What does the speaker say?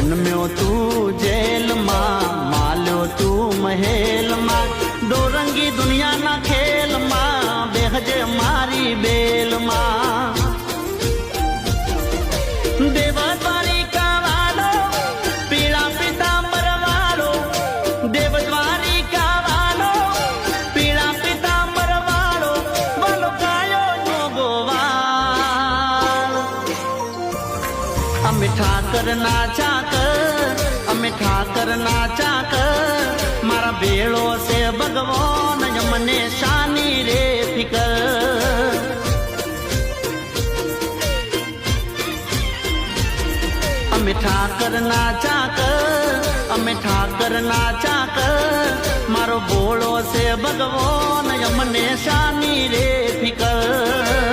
જન્મ્યો તું જેલમાં, માલ્યો તું મહેલમાં, દોરંગી દુનિયાના ખેલમાં, બેહજે મારી બેલમાં. દેવદ્વારિકા વાળો, પીળા પિતાંબર વાળો, દેવદ્વારિકા વાળો, પીળા પિતાંબર વાળો, વલકાયો જોગોવાળ. અમે ઠાકરના ચાકર, અમે ઠાકરના ચાકર, મારા ભેળો છે ભગવાન, મને શાની રે ફિકર. અમે ઠાકરના ચાકર, અમે ઠાકરના ચાકર, મારો ભોળો છે ભગવાન, મને શાની રે ફિકર.